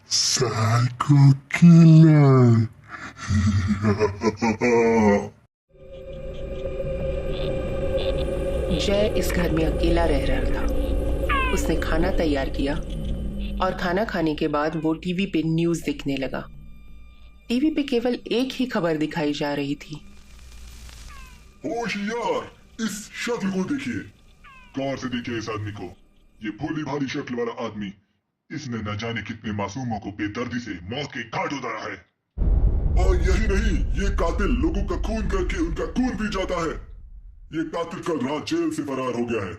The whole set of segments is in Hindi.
Psycho killer. जय इस घर में अकेला रह रहा था। उसने खाना तैयार किया और खाना खाने के बाद वो टीवी पे न्यूज़ देखने लगा। टीवी पे केवल एक ही खबर दिखाई जा रही थी। होशियार, इस शक्ल को देखिए। गौर से देखिए इस आदमी को। ये भोली भाली शक्ल वाला आदमी, इसने न जाने कितने मासूमों को बेदर्दी से मौत के घाट उतारा है। और यही नहीं, ये कातिल लोगों का खून करके उनका खून पी जाता है। ये कातिल कल रात जेल से फरार हो गया है।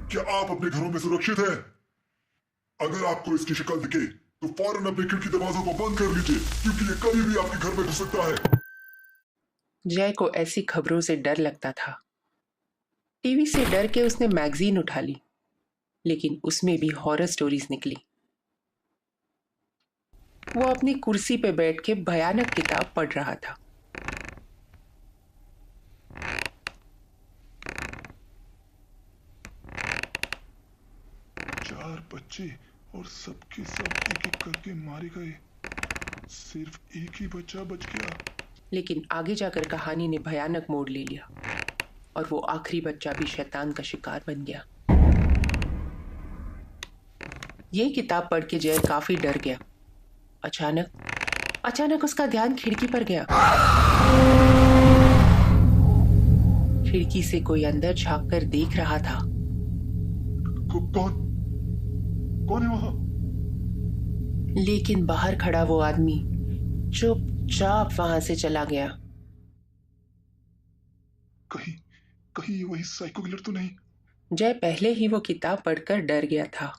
क्या आप अपने घरों में सुरक्षित हैं? अगर आपको इसकी शक्ल दिखे तो फौरन अपने खिड़की दरवाजों को बंद कर लीजिए, क्योंकि ये कभी भी आपके घर में घुस सकता है। जय को ऐसी खबरों से डर लगता था। टीवी से डर के उसने मैगजीन उठा ली, लेकिन उसमें भी हॉरर स्टोरीज निकली। वो अपनी कुर्सी पे बैठ के भयानक किताब पढ़ रहा था। चार बच्चे और सबके सब एक एक करके मारे गए। सिर्फ एक ही बच्चा बच गया। लेकिन आगे जाकर कहानी ने भयानक मोड़ ले लिया और वो आखिरी बच्चा भी शैतान का शिकार बन गया। ये किताब पढ़ के जय काफी डर गया। अचानक उसका ध्यान खिड़की पर गया। खिड़की से कोई अंदर झांक कर देख रहा था। कौन है वहां? लेकिन बाहर खड़ा वो आदमी चुपचाप वहां से चला गया। कहीं वही साइको किलर तो नहीं? जय पहले ही वो किताब पढ़कर डर गया था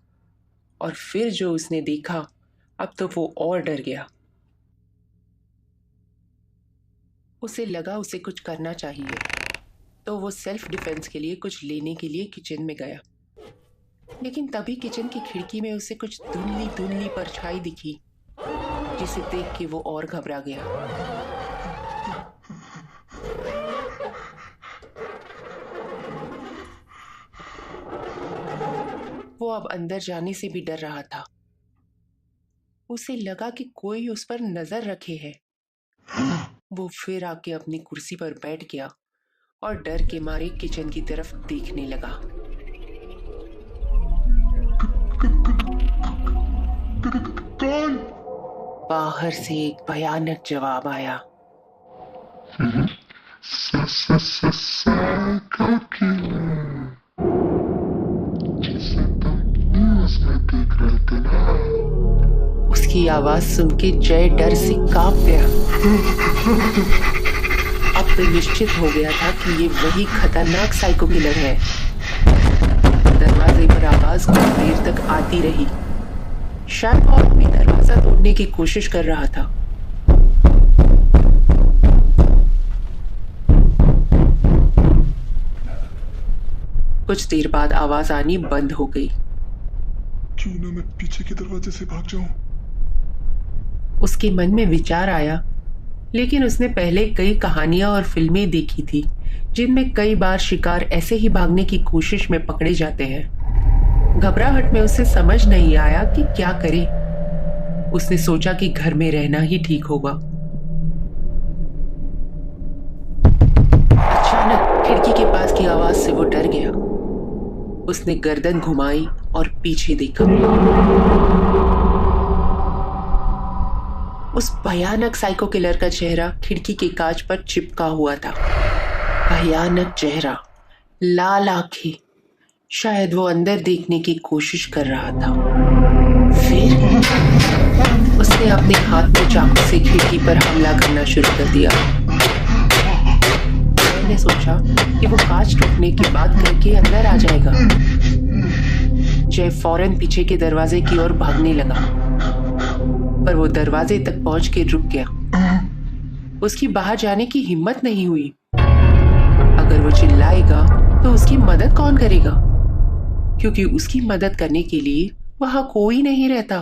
और फिर जो उसने देखा, अब तो वो और डर गया। उसे लगा उसे कुछ करना चाहिए, तो वो सेल्फ डिफेंस के लिए कुछ लेने के लिए किचन में गया। लेकिन तभी किचन की खिड़की में उसे कुछ धुंधली धुंधली परछाई दिखी, जिसे देख के वो और घबरा गया। वो अब अंदर जाने से भी डर रहा था। उसे लगा कि कोई उस पर नजर रखे है। वो फिर आके अपनी कुर्सी पर बैठ गया और डर के मारे किचन की तरफ देखने लगा। कौन? बाहर से एक भयानक जवाब आया। साइको किलर, जिसे तुम न्यूज़ में देख रहे थे ना। उसकी आवाज सुन के जय डर से कांप गया। अब तो निश्चित हो गया था कि ये वही खतरनाक साइको किलर है। दरवाजे पर आवाज कुछ देर तक आती रही। शायद वो अपनी दरवाजा तोड़ने की कोशिश कर रहा था। कुछ देर बाद आवाज आनी बंद हो गई। क्यों ना मैं पीछे के दरवाजे से भाग जाऊं? उसके मन में विचार आया, लेकिन उसने पहले कई कहानियां और फिल्में देखी थी, जिनमें कई बार शिकार ऐसे ही भागने की कोशिश में पकड़े जाते हैं। घबराहट में उसे समझ नहीं आया कि क्या करे। उसने सोचा कि घर में रहना ही ठीक होगा। अचानक खिड़की के पास की आवाज से वो डर गया। उसने गर्दन घुमाई और पीछे देखा। उस भयानक साइको किलर का चेहरा खिड़की के कांच पर चिपका हुआ था। भयानक चेहरा, लाल आंखें। शायद वो अंदर देखने की कोशिश कर रहा था। फिर उसने अपने हाथ में चाकू से खिड़की पर हमला करना शुरू कर दिया। मैंने सोचा कि वो कांच टूटने की बात करके अंदर आ जाएगा। जय फौरन पीछे के दरवाजे की ओर भागने लगा, पर वो दरवाजे तक पहुंच के रुक गया। उसकी बाहर जाने की हिम्मत नहीं हुई। अगर वो चिल्लाएगा तो उसकी मदद कौन करेगा, क्योंकि उसकी मदद करने के लिए वहां कोई नहीं रहता।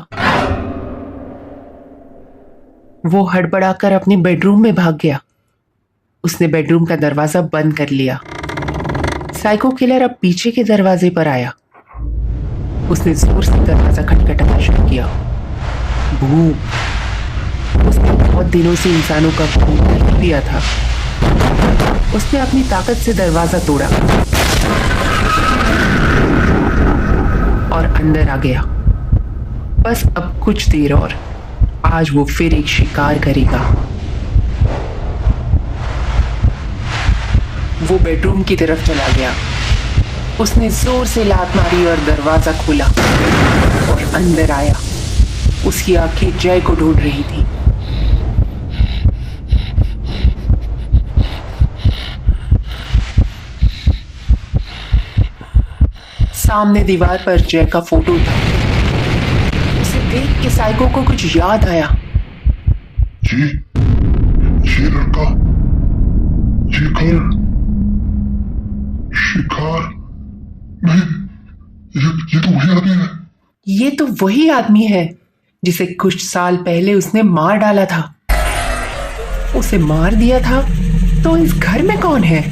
वो हड़बड़ाकर अपने बेडरूम में भाग गया। उसने बेडरूम का दरवाजा बंद कर लिया। साइको किलर अब पीछे के दरवाजे पर आया। उसने जोर से दरवाजा खटखटाना शुरू किया। भूत। उसने बहुत दिनों से इंसानों का खून नहीं पिया था। उसने अपनी ताकत से दरवाजा तोड़ा और अंदर आ गया। बस अब कुछ देर और, आज वो फिर एक शिकार करेगा। वो बेडरूम की तरफ चला गया। उसने जोर से लात मारी और दरवाजा खोला और अंदर आया। उसकी आंखें जय को ढूंढ रही थी। सामने दीवार पर जय का फोटो था। उसे देख के साइको को कुछ याद आया। ये लड़का, ये घर, शिकार, नहीं, ये तो वही आदमी है। ये तो वही आदमी है जिसे कुछ साल पहले उसने मार डाला था। उसे मार दिया था तो इस घर में कौन है?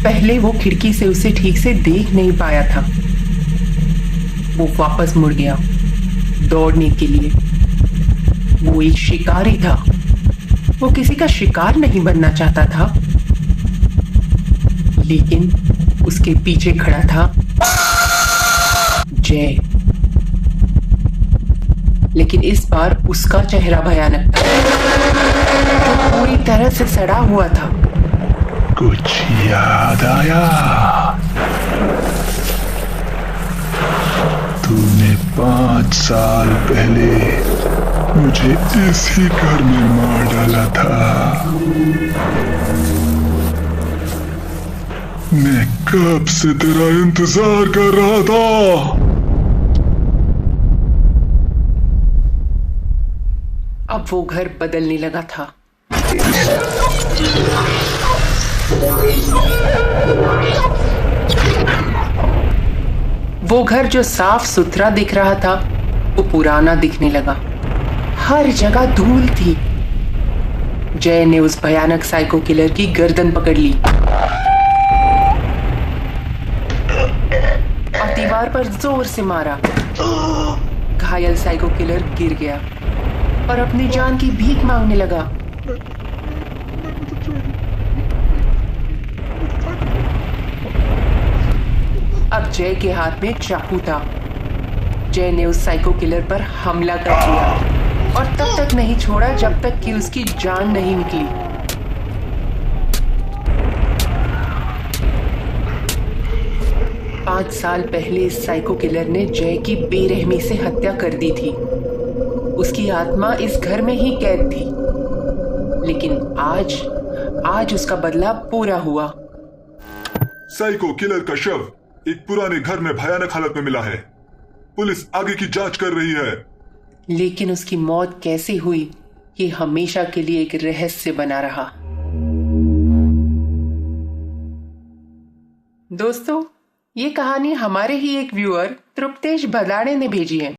पहले वो खिड़की से उसे ठीक से देख नहीं पाया था। वो वापस मुड़ गया दौड़ने के लिए। वो एक शिकारी था। वो किसी का शिकार नहीं बनना चाहता था, लेकिन उसके पीछे खड़ा था जय। लेकिन इस बार उसका चेहरा भयानक था, जो पूरी तरह से सड़ा हुआ था। कुछ याद आया? तूने 5 साल पहले मुझे इसी घर में मार डाला था। मैं कब से तेरा इंतजार कर रहा था। अब वो घर बदलने लगा था। वो घर जो साफ सुथरा दिख रहा था, वो पुराना दिखने लगा। हर जगह धूल थी। जय ने उस भयानक साइको किलर की गर्दन पकड़ ली और दीवार पर जोर से मारा। घायल साइको किलर गिर गया और अपनी जान की भीख मांगने लगा। अब जय के हाथ में चाकू था। जय ने उस साइको किलर पर हमला कर दिया और तब तक नहीं छोड़ा जब तक कि उसकी जान नहीं निकली। 5 साल पहले इस साइको किलर ने जय की बेरहमी से हत्या कर दी थी। उसकी आत्मा इस घर में ही कैद थी, लेकिन आज उसका बदला पूरा हुआ। साइको किलर का शव एक पुराने घर में भयानक हालत में मिला है। पुलिस आगे की जांच कर रही है। लेकिन उसकी मौत कैसे हुई, ये हमेशा के लिए एक रहस्य बना रहा। दोस्तों, ये कहानी हमारे ही एक व्यूअर तृप्तेश भदाणे ने भेजी है।